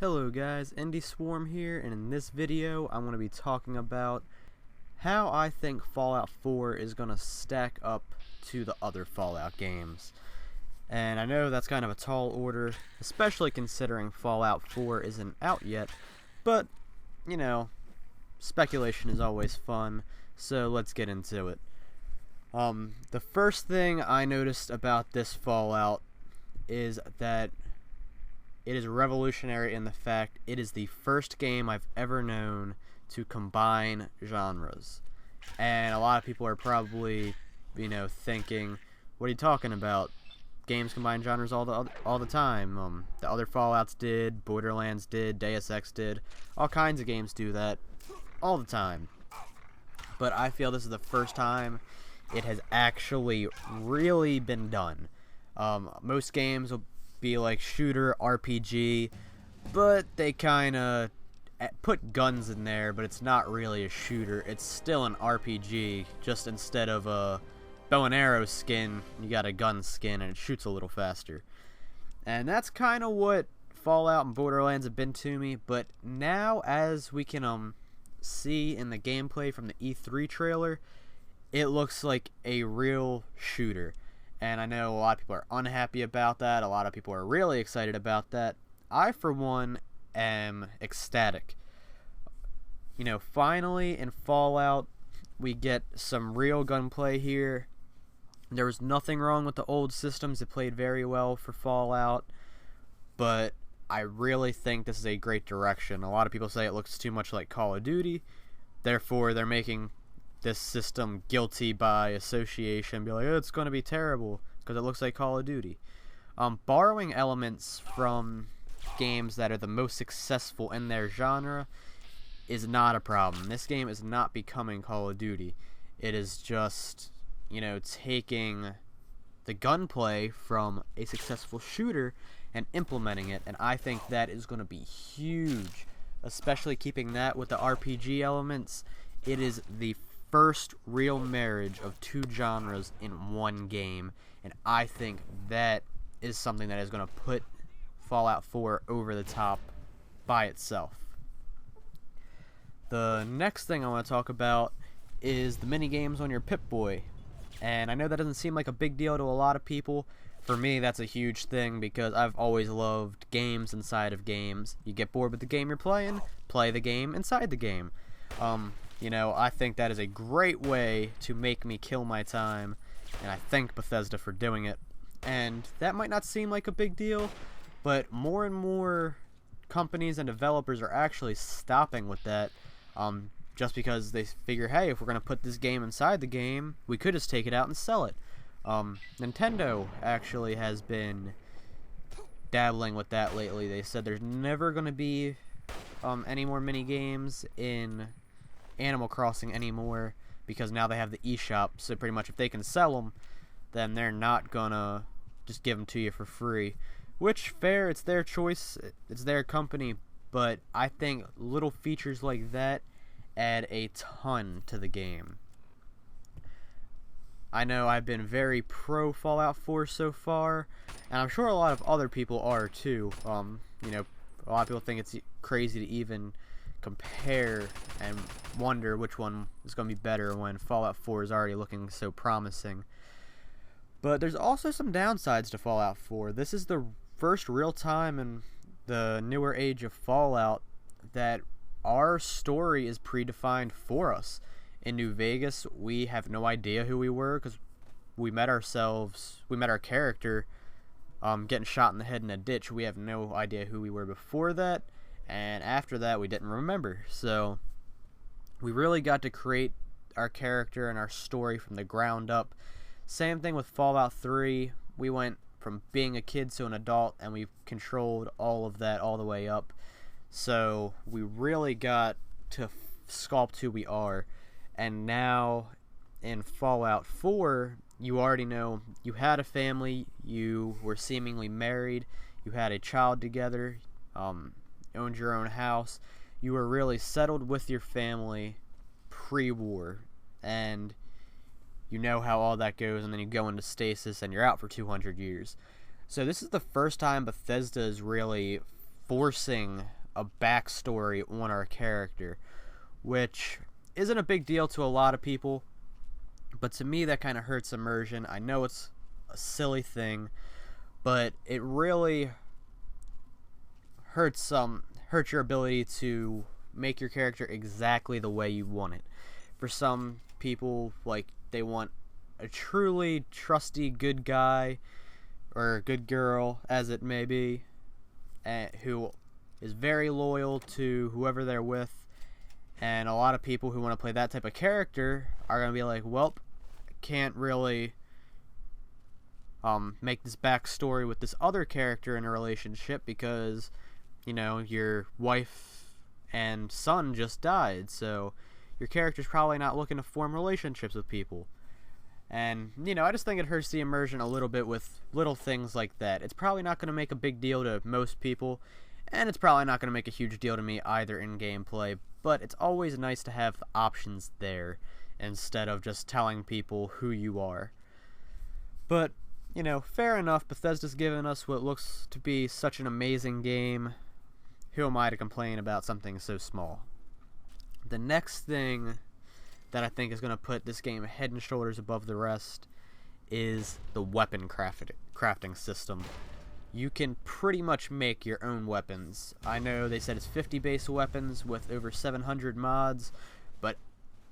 Hello guys, Indie Swarm here, and in this video I'm going to be talking about how I think Fallout 4 is going to stack up to the other Fallout games. And I know that's kind of a tall order, especially considering Fallout 4 isn't out yet, but, you know, speculation is always fun, so let's get into it. The first thing I noticed about this Fallout is that it is revolutionary in the fact it is the first game I've ever known to combine genres. And a lot of people are probably, thinking, what are you talking about? Games combine genres all the time. The other Fallouts did, Borderlands did, Deus Ex did. All kinds of games do that all the time. But I feel this is the first time it has actually really been done. Most games will be like shooter, RPG, but they kind of put guns in there, but it's not really a shooter. It's still an RPG, just instead of a bow and arrow skin, you got a gun skin, and it shoots a little faster. And that's kind of what Fallout and Borderlands have been to me, but now, as we can see in the gameplay from the E3 trailer, it looks like a real shooter. And I know a lot of people are unhappy about that. A lot of people are really excited about that. I, for one, am ecstatic. Finally in Fallout, we get some real gunplay here. There was nothing wrong with the old systems. It played very well for Fallout. But I really think this is a great direction. A lot of people say it looks too much like Call of Duty. Therefore, they're making this system guilty by association, be like, oh, it's going to be terrible because it looks like Call of Duty. Borrowing elements from games that are the most successful in their genre is not a problem. This game is not becoming Call of Duty. It is just, taking the gunplay from a successful shooter and implementing it, and I think that is going to be huge, especially keeping that with the RPG elements. It is the first real marriage of two genres in one game, and I think that is something that is going to put Fallout 4 over the top by itself. The next thing I want to talk about is the mini games on your Pip-Boy, and I know that doesn't seem like a big deal to a lot of people. For me, that's a huge thing because I've always loved games inside of games. You get bored with the game you're playing, play the game inside the game. I think that is a great way to make me kill my time, and I thank Bethesda for doing it. And that might not seem like a big deal, but more and more companies and developers are actually stopping with that, just because they figure, hey, if we're going to put this game inside the game, we could just take it out and sell it. Nintendo actually has been dabbling with that lately. They said there's never going to be any more mini games in Animal Crossing anymore because now they have the eShop, so pretty much if they can sell them, then they're not gonna just give them to you for free, which, fair, it's their choice, it's their company, but I think little features like that add a ton to the game. I know I've been very pro Fallout 4 so far, and I'm sure a lot of other people are too. A lot of people think it's crazy to even compare and wonder which one is going to be better when Fallout 4 is already looking so promising. But there's also some downsides to Fallout 4. This is the first real time in the newer age of Fallout that our story is predefined for us. In New Vegas, we have no idea who we were because we met our character getting shot in the head in a ditch. We have no idea who we were before that. And after that, we didn't remember. So we really got to create our character and our story from the ground up. Same thing with Fallout 3. We went from being a kid to an adult, and we controlled all of that all the way up. So we really got to sculpt who we are. And now in Fallout 4, you already know you had a family, you were seemingly married, you had a child together, owned your own house, you were really settled with your family pre-war, and you know how all that goes, and then you go into stasis and you're out for 200 years. So this is the first time Bethesda is really forcing a backstory on our character, which isn't a big deal to a lot of people, but to me that kind of hurts immersion. I know it's a silly thing, but it really hurts your ability to make your character exactly the way you want it. For some people, like, they want a truly trusty good guy or good girl, as it may be, who is very loyal to whoever they're with. And a lot of people who want to play that type of character are going to be like, well, I can't really make this backstory with this other character in a relationship because, you know, your wife and son just died, so your character's probably not looking to form relationships with people. And, you know, I just think it hurts the immersion a little bit with little things like that. It's probably not going to make a big deal to most people, and it's probably not going to make a huge deal to me either in gameplay, but it's always nice to have the options there instead of just telling people who you are. But, you know, fair enough, Bethesda's given us what looks to be such an amazing game. Who am I to complain about something so small? The next thing that I think is going to put this game head and shoulders above the rest is the weapon crafting system. You can pretty much make your own weapons. I know they said it's 50 base weapons with over 700 mods, but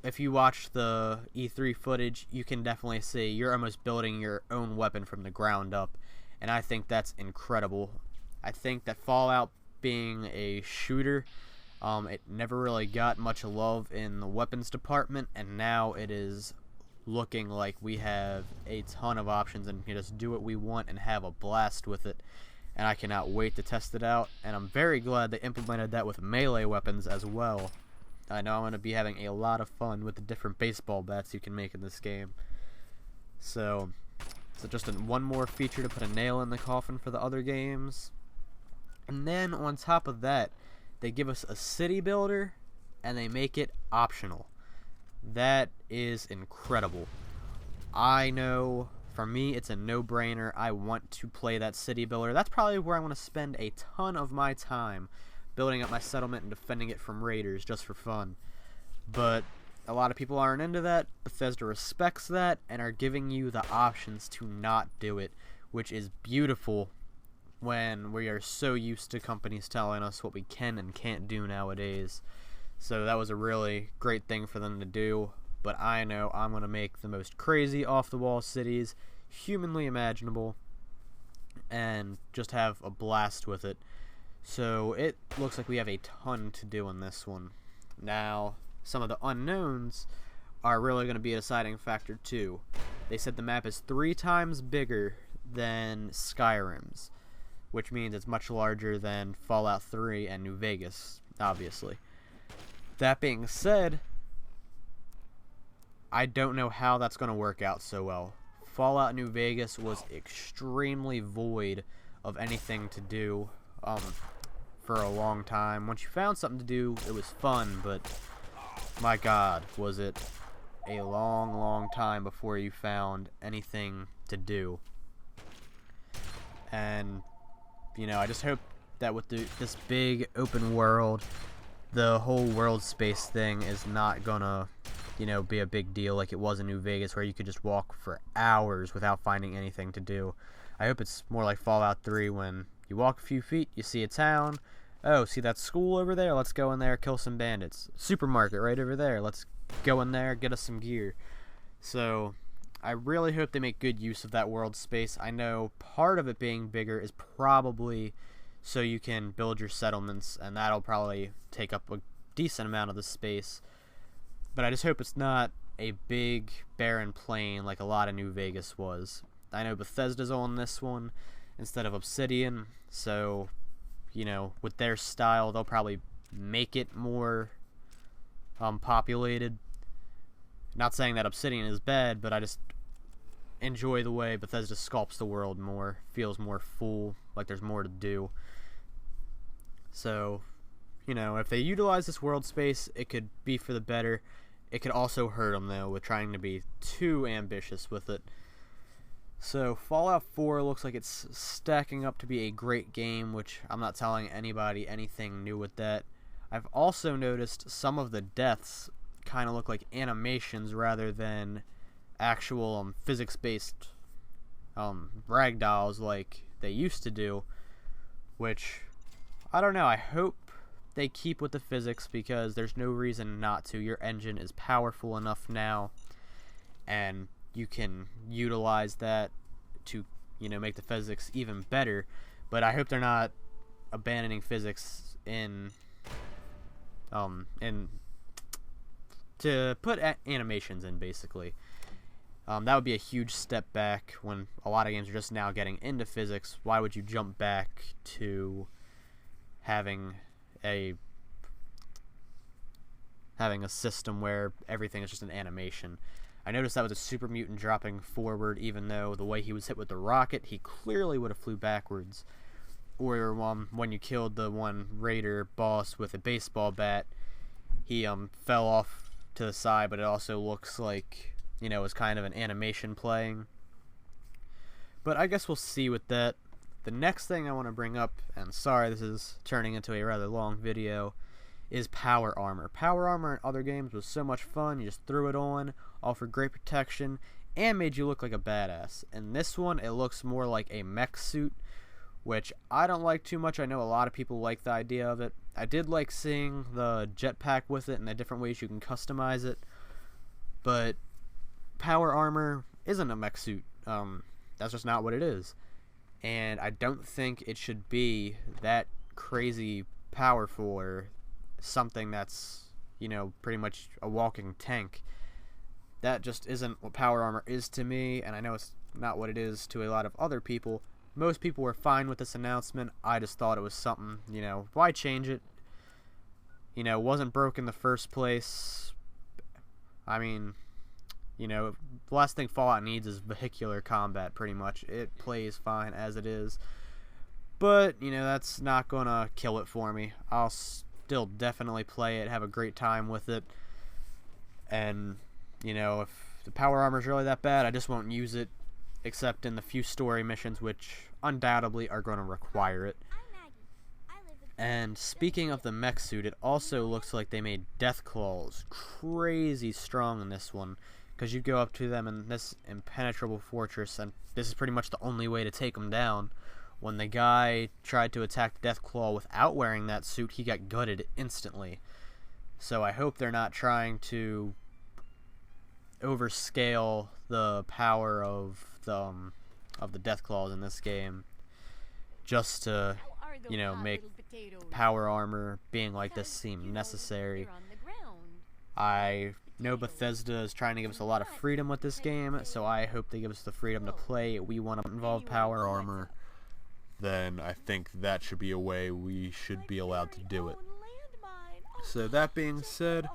if you watch the E3 footage, you can definitely see you're almost building your own weapon from the ground up, and I think that's incredible. I think that Fallout being a shooter, it never really got much love in the weapons department, and now it is looking like we have a ton of options and can just do what we want and have a blast with it. And I cannot wait to test it out, and I'm very glad they implemented that with melee weapons as well. I know I'm going to be having a lot of fun with the different baseball bats you can make in this game. So just one more feature to put a nail in the coffin for the other games. And then on top of that, they give us a city builder, and they make it optional. That is incredible. I know, for me, it's a no-brainer. I want to play that city builder. That's probably where I want to spend a ton of my time, building up my settlement and defending it from raiders just for fun. But a lot of people aren't into that. Bethesda respects that and are giving you the options to not do it, which is beautiful when we are so used to companies telling us what we can and can't do nowadays. So that was a really great thing for them to do, but I know I'm going to make the most crazy off-the-wall cities humanly imaginable and just have a blast with it. So it looks like we have a ton to do in this one. Now, some of the unknowns are really going to be a deciding factor too. They said the map is 3 times bigger than Skyrim's, which means it's much larger than Fallout 3 and New Vegas, obviously. That being said, I don't know how that's going to work out so well. Fallout New Vegas was extremely void of anything to do for a long time. Once you found something to do, it was fun, but my God, was it a long, long time before you found anything to do. And you know, I just hope that with this big open world, the whole world space thing is not gonna, you know, be a big deal like it was in New Vegas, where you could just walk for hours without finding anything to do. I hope it's more like Fallout 3, when you walk a few feet, you see a town. Oh, see that school over there? Let's go in there, kill some bandits. Supermarket right over there. Let's go in there, get us some gear. So I really hope they make good use of that world space. I know part of it being bigger is probably so you can build your settlements, and that'll probably take up a decent amount of the space. But I just hope it's not a big barren plain like a lot of New Vegas was. I know Bethesda's on this one instead of Obsidian, so, you know, with their style, they'll probably make it more populated. Not saying that Obsidian is bad, but I just enjoy the way Bethesda sculpts the world more. Feels more full, like there's more to do. So, you know, if they utilize this world space, it could be for the better. It could also hurt them, though, with trying to be too ambitious with it. So Fallout 4 looks like it's stacking up to be a great game, which I'm not telling anybody anything new with that. I've also noticed some of the deaths kind of look like animations rather than actual physics-based ragdolls like they used to do, which, I don't know, I hope they keep with the physics because there's no reason not to. Your engine is powerful enough now, and you can utilize that to, make the physics even better. But I hope they're not abandoning physics in to put animations in, basically. That would be a huge step back when a lot of games are just now getting into physics. Why would you jump back to having a system where everything is just an animation? I noticed that with a super mutant dropping forward, even though the way he was hit with the rocket, he clearly would have flew backwards. Or when you killed the one raider boss with a baseball bat, he fell off to the side, but it also looks like, it was kind of an animation playing. But I guess we'll see with that. The next thing I want to bring up, and sorry this is turning into a rather long video, is power armor. Power armor in other games was so much fun. You just threw it on, offered great protection, and made you look like a badass. In this one, it looks more like a mech suit, which I don't like too much. I know a lot of people like the idea of it. I did like seeing the jetpack with it and the different ways you can customize it, but power armor isn't a mech suit. That's just not what it is. And I don't think it should be that crazy powerful or something that's, pretty much a walking tank. That just isn't what power armor is to me, and I know it's not what it is to a lot of other people. Most people were fine with this announcement. I just thought it was something, why change it? It wasn't broke in the first place. I mean, the last thing Fallout needs is vehicular combat, pretty much. It plays fine as it is. But, that's not gonna kill it for me. I'll still definitely play it, have a great time with it. And, if the power armor is really that bad, I just won't use it, except in the few story missions, which undoubtedly are going to require it. And speaking of the mech suit, it also looks like they made Deathclaws crazy strong in this one, because you go up to them in this impenetrable fortress, and this is pretty much the only way to take them down. When the guy tried to attack Deathclaw without wearing that suit, he got gutted instantly. So I hope they're not trying to overscale the power of the Deathclaws in this game, just to, make power armor being like this seem necessary. I know Bethesda is trying to give us a lot of freedom with this game, so I hope they give us the freedom to play. We want to involve power armor, then I think that should be a way we should be allowed to do it. So that being said,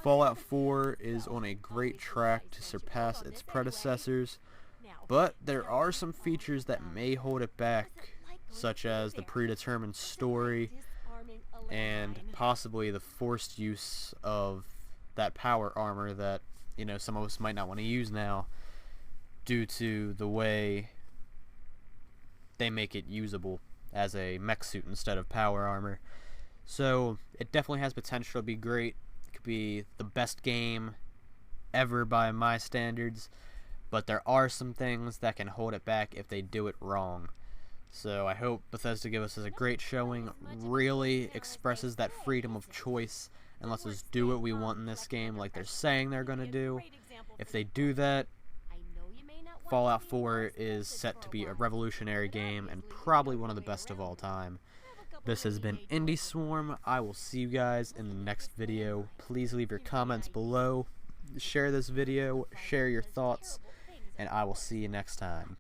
Fallout 4 is on a great track to surpass its predecessors, but there are some features that may hold it back, such as the predetermined story and possibly the forced use of that power armor that, some of us might not want to use now due to the way they make it usable as a mech suit instead of power armor. So it definitely has potential to be great. It could be the best game ever by my standards, but there are some things that can hold it back if they do it wrong. So I hope Bethesda gives us a great showing, really expresses that freedom of choice, and lets us do what we want in this game like they're saying they're going to do. If they do that, Fallout 4 is set to be a revolutionary game and probably one of the best of all time. This has been Indie Swarm. I will see you guys in the next video. Please leave your comments below, share this video, share your thoughts, and I will see you next time.